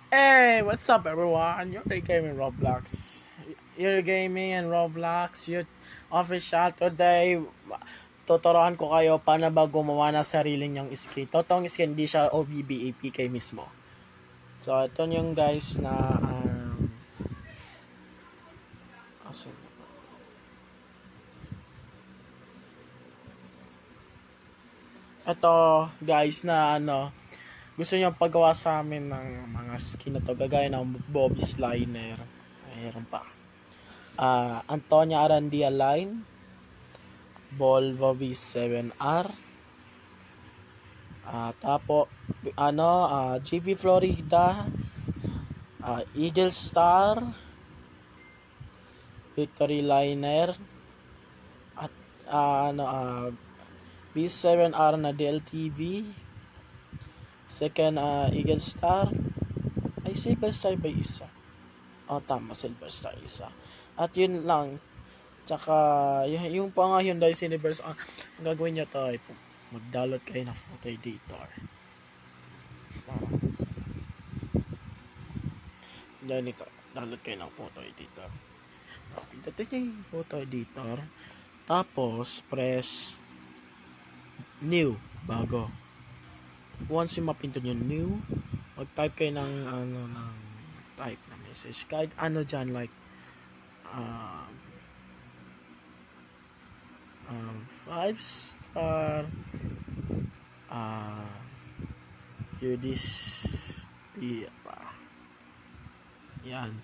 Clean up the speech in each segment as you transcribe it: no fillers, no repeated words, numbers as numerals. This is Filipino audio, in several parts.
Hey, what's up everyone? You're gaming Roblox. You're gaming and Roblox. You official today. Tuturuan ko kayo paano ba gumawa ng sariling niyang skin. Totoong skin, hindi siya OBB APK mismo. So, ito yung guys na asan na ba? Ito guys na gusto niyo paggawa sa amin ng mga skin na to, gagaya ng Bobby's Liner. Mayroon pa. Antonia Arandia Line, Volvo V7R, tapo GB Florida, Eagle Star, Victory Liner, at V7R na DLTV, second Eagle Star, ay Silver Star ba isa? Tama, Silver Star isa. At yun lang. Tsaka yung pa nga Hyundai Cineverse, ang gagawin nyo to ay mag-download kayo ng photo editor. Download kayo ng photo editor. Pindutin nyo yung photo editor. Tapos, press new, bago. Once yung mapindot yung new, mag-type kayo ng type na message. Kahit dyan, like 5-star UDST yan.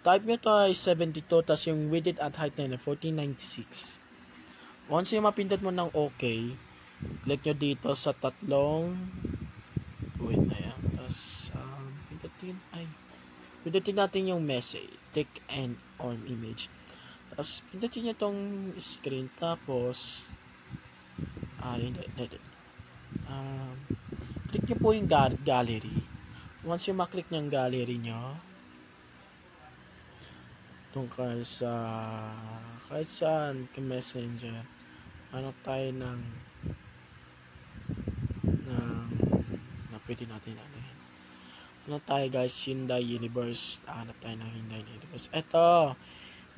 Type nyo to ay 72, tas yung width at height na 1496. Once yung mapindot mo ng OK, click nyo dito sa tatlong wait na yan, tas pindutin natin yung message, take and on image. Tapos, pindutin nyo tong screen. Tapos, click nyo po yung gallery. Once yung maklik ng gallery nyo, doon kayo sa kahit saan ka messenger, tayo na pwede natin tayo guys, Hyundai Universe. Hanap tayo ng Hyundai Universe. Eto,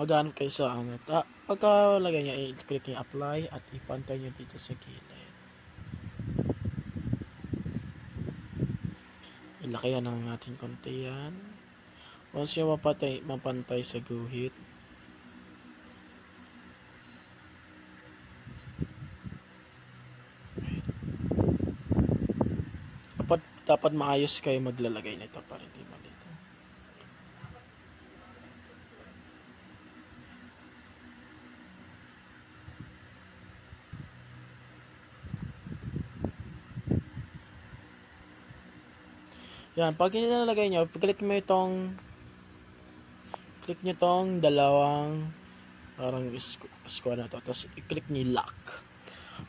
maghanap kayo sa pagka lagay nyo, i-click nyo apply at ipantay nyo dito sa gilid. Ilakayan lang natin konti yan. Once yung mapantay sa guhit, dapat maayos kayo maglalagay nito para hindi malito. Yan, pag nilalagay nyo, click nyo tong dalawang parang square na to, tapos i-click nyo lock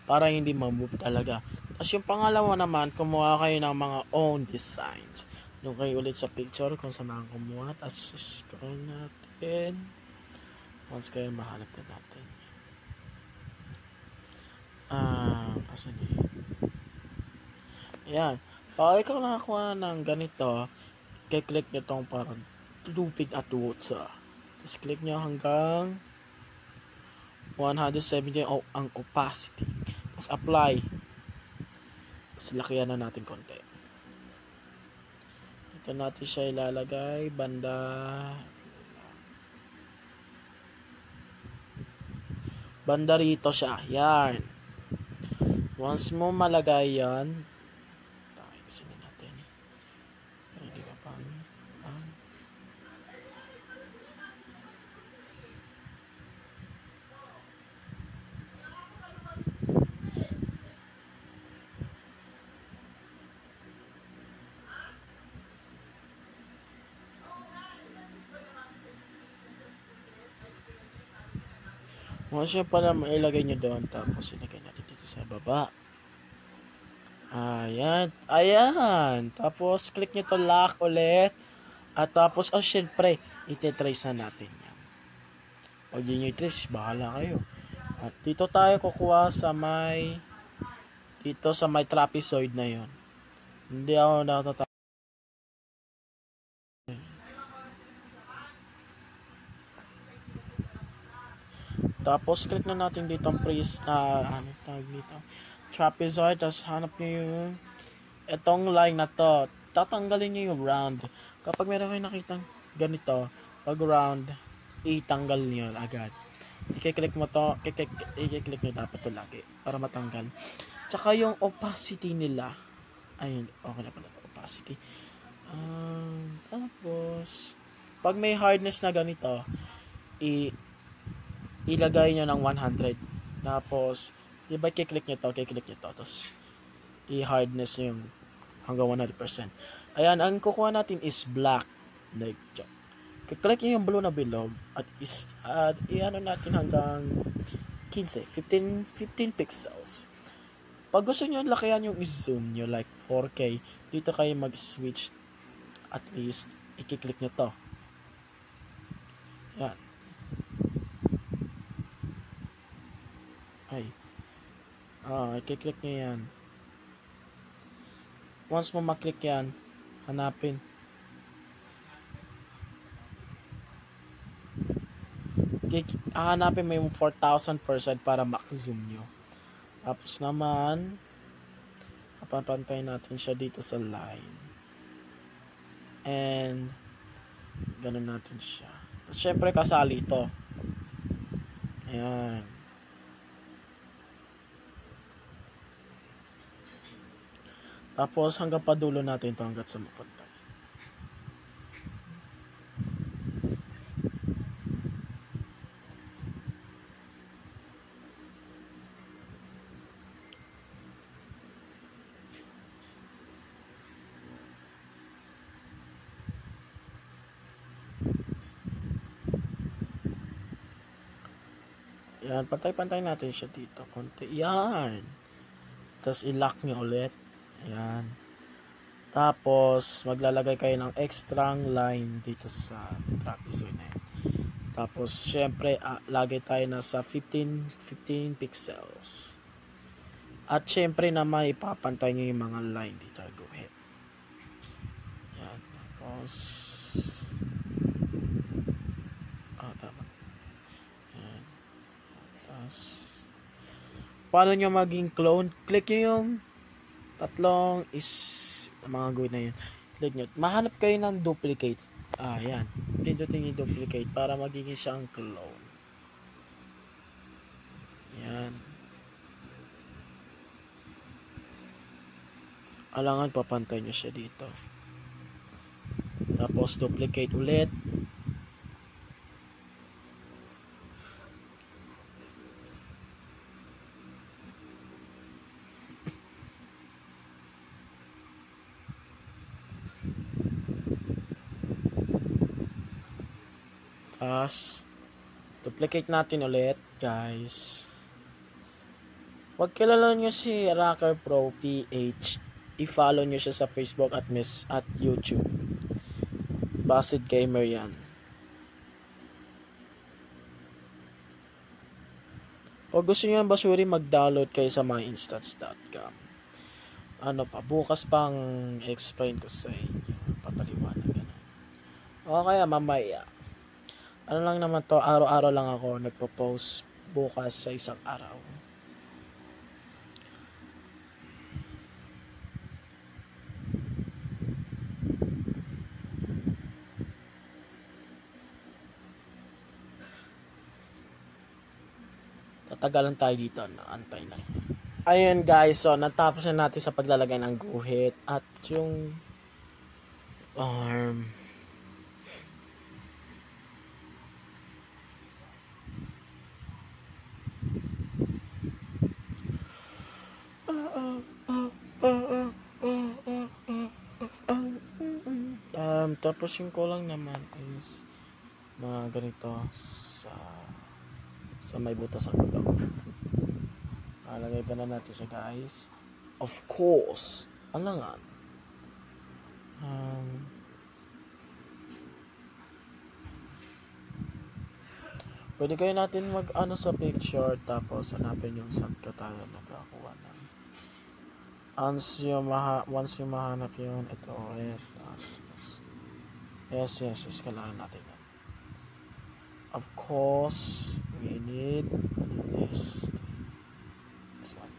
para hindi ma-move talaga. Tapos yung pangalawa naman, kumuha kayo ng mga own designs. Doon kayo ulit sa picture kung saan mga kumuha, tapos scroll natin. Once kayo mahanap na natin. Asan yun? Ayan. Pag ikaw nakakuha ng ganito, kaya-click nyo tong parang lupig at water. Tapos click nyo hanggang 170 ang opacity. Tapos apply. Tapos lakihan na natin konti. Dito natin siya ilalagay. Banda rito siya. Yan. Once mo malagay yan, ayusin na natin. Hindi ba pa? Once nyo pala mailagay nyo doon, tapos ilagay natin dito sa baba. Ayan. Tapos, click nyo to lock ulit. At tapos, syempre, ititrace na natin yan. Pag yun nyo i-trace, bahala kayo. At dito tayo kukuha sa may trapezoid na yon. Hindi ako Tapos click na natin dito ang ano tawag dito, trapezoid. Tapos hanap nyo yung itong line na to, tatanggalin nyo yung round. Kapag meron kayo nakitang ganito, pag round, itanggal nyo agad. I-click mo to, i-click nyo dapat to lagi para matanggal. Tsaka yung opacity nila, ayun, okay na pala opacity. Tapos pag may hardness na ganito, ilagay nyo ng 100. Tapos diba i-click nyo to, tapos i-hardness nyo yung hanggang 100%. Ayan, ang kukuha natin is black. Like, click nyo yung blue na bilog at i-ano natin hanggang 15 pixels. Pag gusto nyo lakihan yung zoom nyo like 4K, dito kayo mag-switch. At least i-click nyo to. Yan. Ay. I-click nyo yan. Once mo maklik yan, hanapin. Hanapin mo yung 4,000% para max zoom nyo. Tapos naman, papantay natin siya dito sa line. And, ganun natin siya. At syempre, kasali ito. Ayan. Tapos, hanggang padulo natin ito hanggang sa mapantay. Yan, pantay-pantay natin siya dito. Konti. Yan. Tapos, i-lock nyo ulit. Yan. Tapos, maglalagay kayo ng extra line dito sa trapezoid na yan. Tapos, syempre, lagay tayo na sa 15 pixels. At syempre naman, ipapantay nyo yung mga line dito. Go ahead. Yan. Tapos, tama. Yan. Tapos, paano nyo maging clone? Click nyo yung tatlong mga gawin na yun. Click nyo. Mahanap kayo ng duplicate. Yan. Pindutin yung duplicate para magiging siyang clone. Yan. Alangan papantay nyo siya dito. Tapos duplicate ulit. Tapos duplicate natin ulit, guys. Wag kilala nyo si Rocker Pro PH. I-follow nyo siya sa Facebook at YouTube. Basid Gamer yan. Pag gusto nyo yung basuri, mag-download kayo sa myinstance.com. Ano pa, bukas pang explain ko sa inyo. Papaliwanag ganun. O kaya mamaya. Ano lang naman to, araw-araw lang ako nagpo-post bukas sa isang araw. Tatagalan tayo dito, naantay lang. Ayun guys, so natapos na natin sa paglalagay ng guhit at yung arm. Tapos yung kulang naman is mga ganito sa may butas sa gulong. Lagay pa na natin siya guys. Of course, alangan. Pwede kayo natin mag-ano sa picture tapos hanapin yung saan ka tayo nagkakuha ng. Once yung mahanap yun, ito ulit. Yes, kailangan natin yan. Of course, We need this one.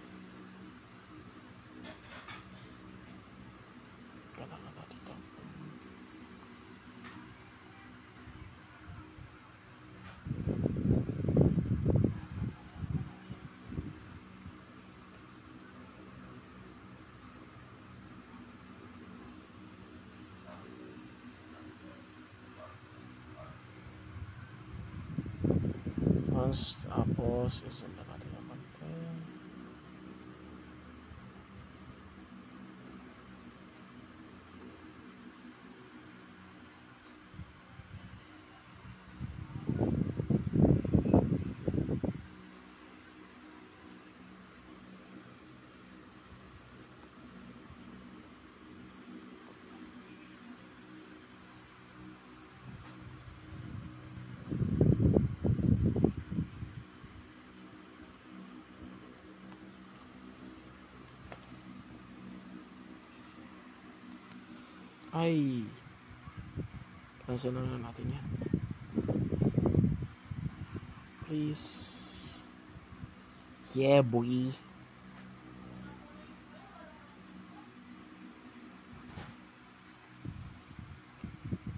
Kailangan natin ito. Once, tapos isundan natin yung konti. Ay, cancel na natin yan. Please. Yeah, boy.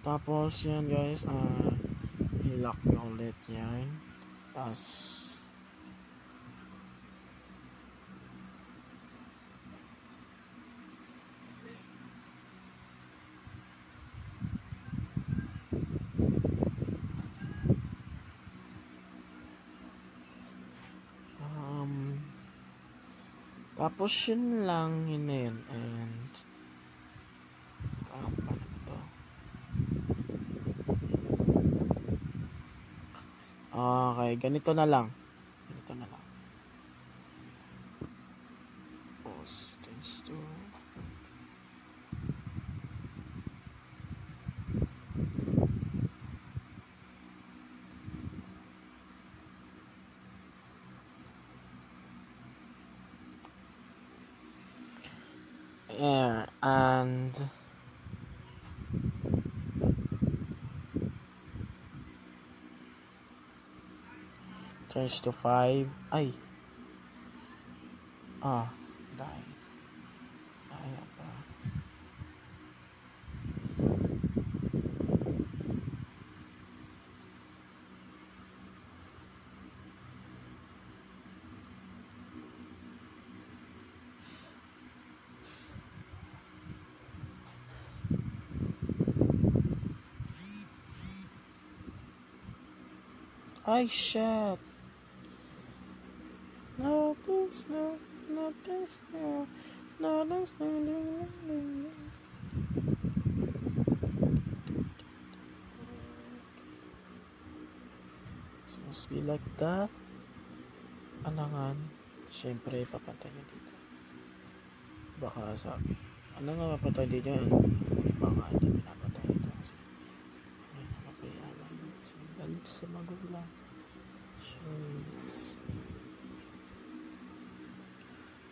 Tapos yan guys, i-lock nyo ulit yan. Tapos tapos yun lang, yun na yun. And paano to? Okay, ganito na lang. Post store. Yeah, and change to 5. Ay. Die. Apa? Ay, shit. Nothing's new. So, must be like that. Alangan. Siyempre, papatay nyo dito. Baka sabi, ano nga mapatay dito yan? Iba nga hindi pinapatay dito kasi ano na mapayaman. Sandal sa magulang. Jeez.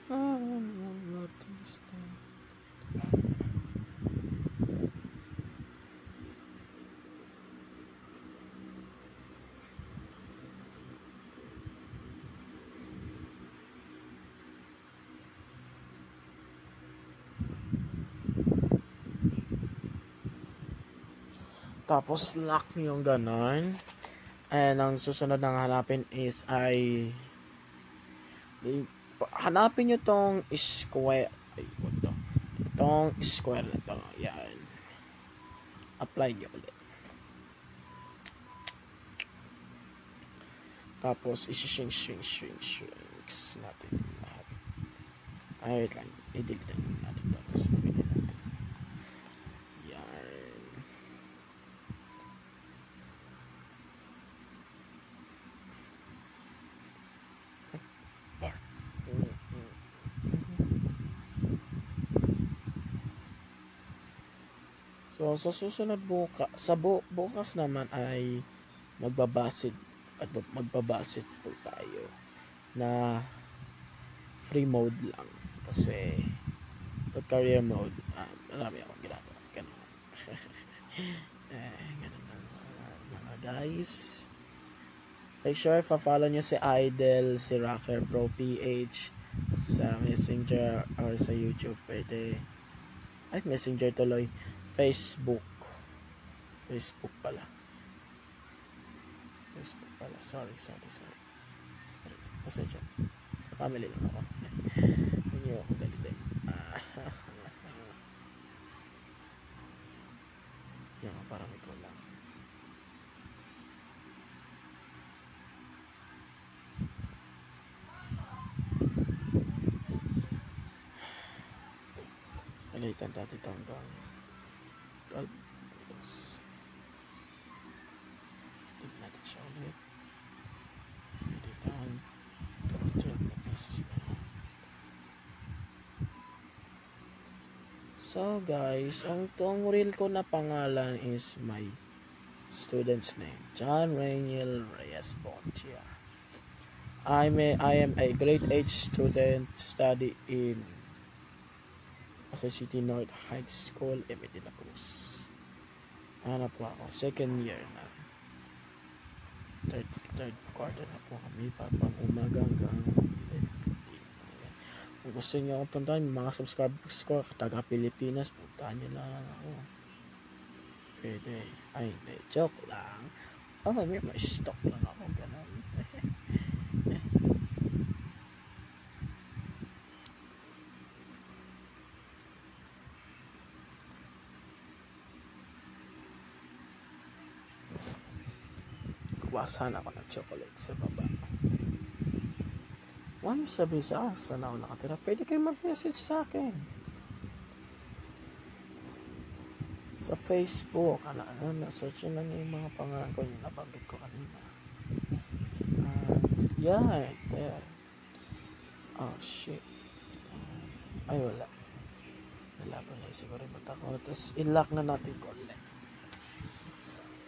What is that? Tapos lock yung ganon. And ang susunod na hanapin is hanapin nyo tong square. Itong square na to. Yan. Apply nyo ulit. Tapos isi-swing natin lahat. Wait lang. I-delete natin to. Tapos mabitin natin. Yan. So, sa susunod bukas naman ay magbabasit po tayo na free mode lang kasi pag career mode marami akong ginagawa ganun. Ganun lang mga guys. Make sure pa-follow nyo si Idol, si Rocker Pro PH sa Messenger or sa YouTube. Pwede. Ay, Messenger tuloy. Facebook. Facebook pala. Facebook pala. Sorry. Pasensya. Kakamali lang ako. Hindi ako galitin. Yan, parang ikaw lang. Alitan natin ito hanggang 12 minutes. Tignan natin siya ulit. Alitan. 12 na pieces na. So guys, ang real ko na pangalan is my student's name, John Raniel Reyes Pontia. I am a grade 8 student, study in Pasay City North High School, Eme de la Cruz. Ano po ako, second year na. Third quarter na po kami, pang umaga hanggang 11:15. Kung gusto niyo akong puntahan, mga subscribers ko, taga Pilipinas, puntahan niyo lang ako. Pwede. Ay, hindi. Joke lang. Oh, may stock lang ako. Ganun. Kuwasan ako ng chocolate sa baba. Huwag niyo sabihin sa saan ako nakatira. Pwede kayo mag-message sa akin. Sa Facebook. Search nyo lang yung mga pangalan ko. Yung nabanggit ko kanina. And, yeah, there. Oh, shit. Ay, wala. Nalaban na siguro yung mata ko. Tapos, i-lock na natin ko ulit.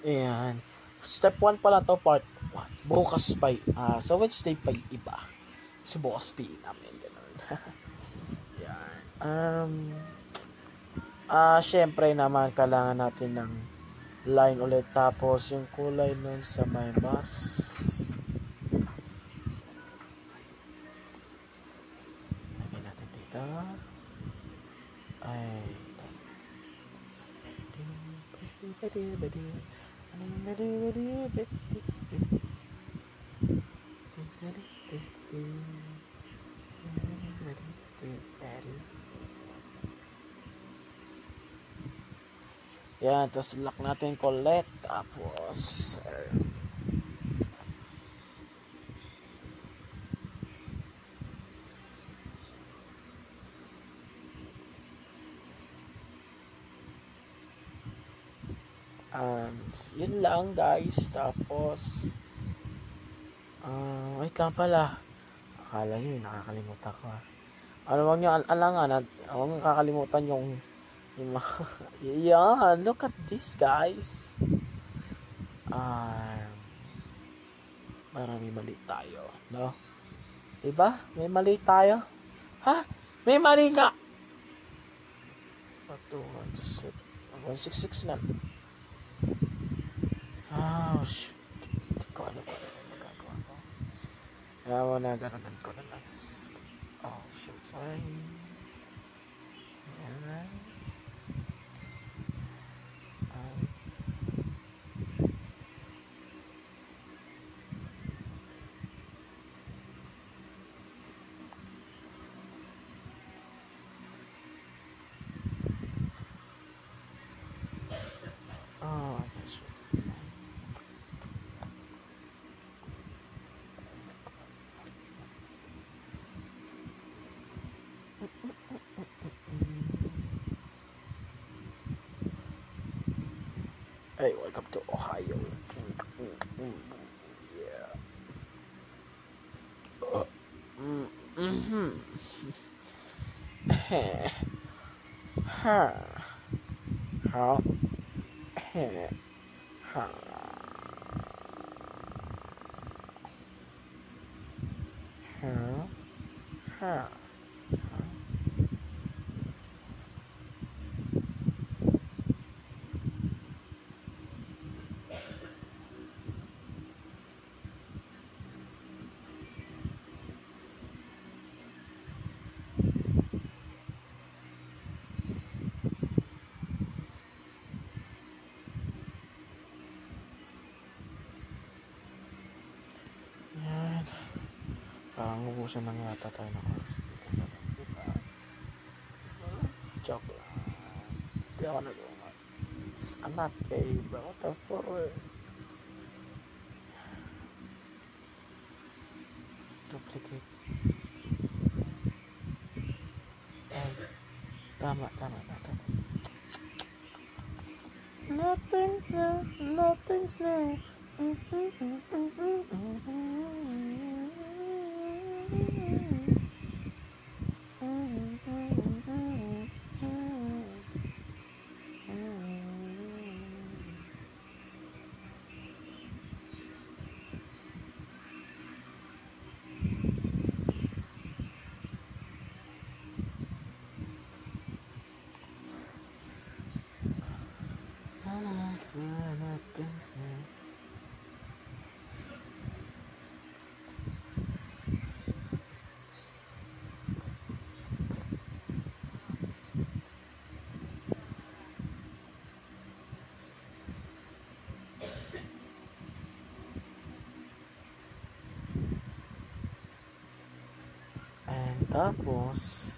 Ayan. Step 1 pala to, part 1. Bukas pa. Sa Wednesday pa iba. Si bukas pa namin. Ganun. Yan. Syempre naman, kailangan natin ng line ulit. Tapos, yung kulay nun sa may bus. Lagyan natin dito. Ay. Yan, tapos lock natin collect. Tapos and yun lang guys. Tapos wait lang pala, akala nyo nakakalimutan ko. Wag nyo alangan, huwag nyo kakalimutan yung yan, look at this guys. Marami mali tayo, no? Diba? May mali tayo. Ha? May mali nga. 166 na. Oh, shoot. Hindi ko alam kung ano magagawa ko. Kaya mo na gano'n ko na lang. Oh, shoot. Sorry. Ayan. Hey, welcome to Ohio. Yeah. Ubusan ng yata tayo ng oras dito na lang, diba? Joke lang. Hindi ako nagawa. I'm not gay, bro. What the fuck? Duplicate. Ay, tama. Nothing's new. Nothing's new. And tapos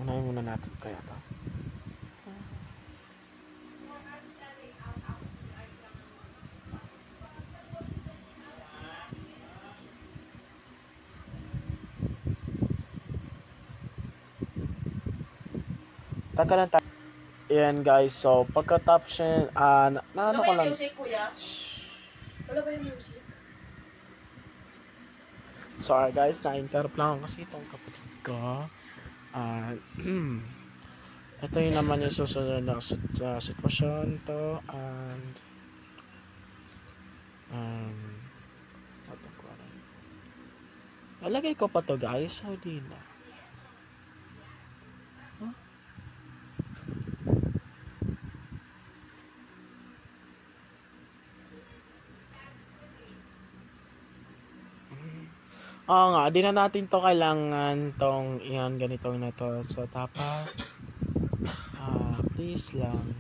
unahin muna natin kaya to. Taka lang tayo. Ayan guys, so pagkatapos yan, ano ko lang. Music, kuya? Wala ba yung music? Sorry guys, na-interrupt lang kasi itong kapatid ko. Ito yung naman yung susunod na sitwasyon to, and lalagay ko pa to guys, so di na. Oo nga, di na natin to kailangan tong iyan ganitong na to. So dapat please lang.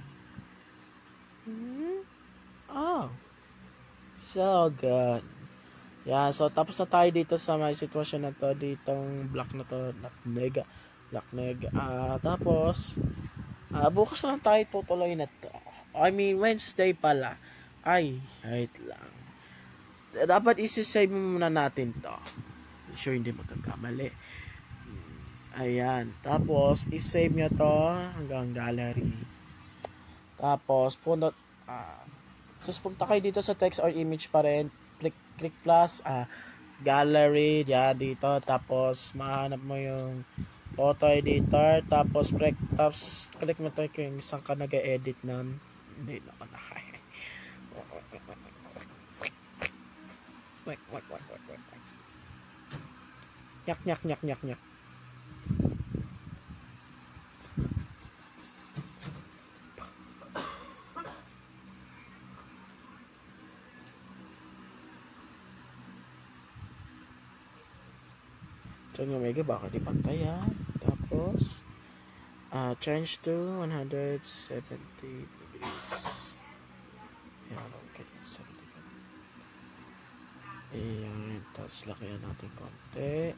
Oh, so good. Yeah, so tapos na tayo dito sa may sitwasyon na to, ditong block na to, black neg. Tapos bukas na lang tayo tutuloy na to. I mean Wednesday pala. Ay, wait lang. Dapat isi-save muna natin to. Sure hindi magkakamali. Ayan. Tapos, isave nyo to hanggang gallery. Tapos, punta kayo dito sa text or image pa rin. Click plus, gallery, yan dito. Tapos, mahanap mo yung photo editor. Tapos, click mo to kung isang ka nag-edit nun. Hindi naman nakaya. Wait. Nyak. So, yung mega baka di pantay yan. Tapos, change to 170 degrees. Yan, okay. 70 degrees. Ayan, tapos lakihan natin konti.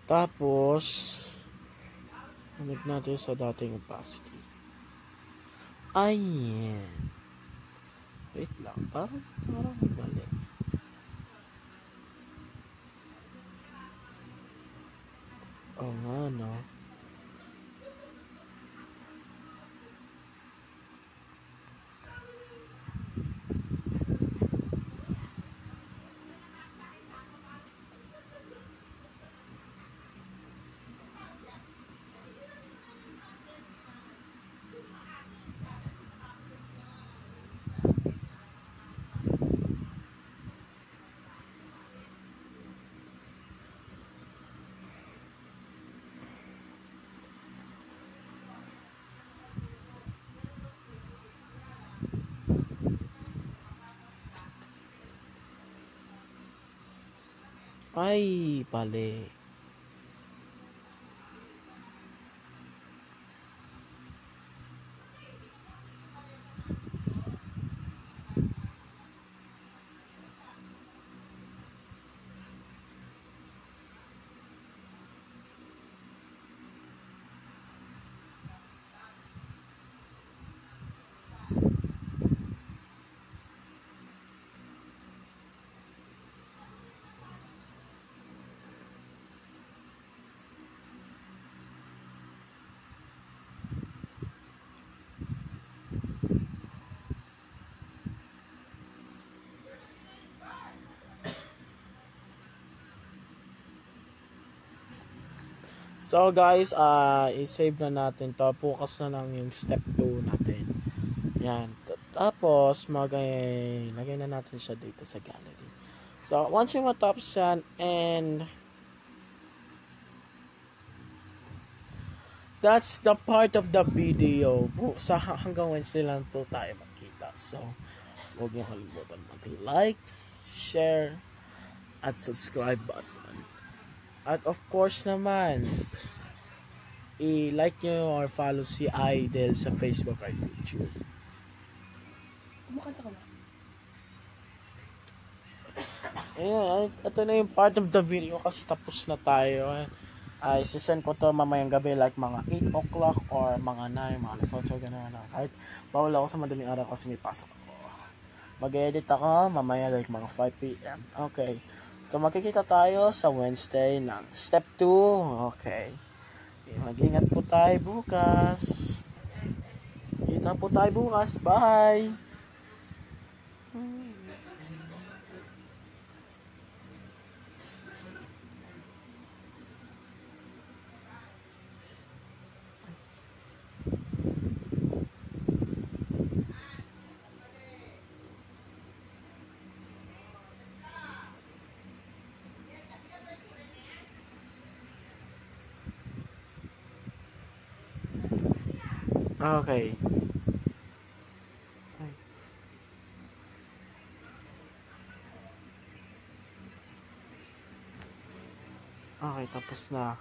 Tapos, ulit natin sa dating opacity. Ayan. Wait lang, parang mali. Oo nga, no? Ay, pali. So guys, i-save na natin to. Focus na lang yung step 2 natin. Yan. Tapos, lagay na natin siya dito sa gallery. So, once you matapos yan, and that's the part of the video. Sa hanggang Wednesday lang po tayo magkita. So, huwag niyo kalimutan mag-like, share, at subscribe button. At of course naman, i-like nyo or follow si Idol sa Facebook or YouTube. Kumakanta ka ba? Ayun, ito na yung part of the video kasi tapos na tayo. Ay, sisend ko to mamayang gabi like mga 8 o'clock or mga 9, mga alas 8, gano'n. Kahit bawal ako sa madaling araw kasi may pasok ako. Mag-edit ako mamaya like mga 5 p.m. Okay. So, magkikita tayo sa Wednesday ng step 2. Okay. Mag-ingat po tayo bukas. Kita po tayo bukas. Bye! Okay. Okay, tapos na.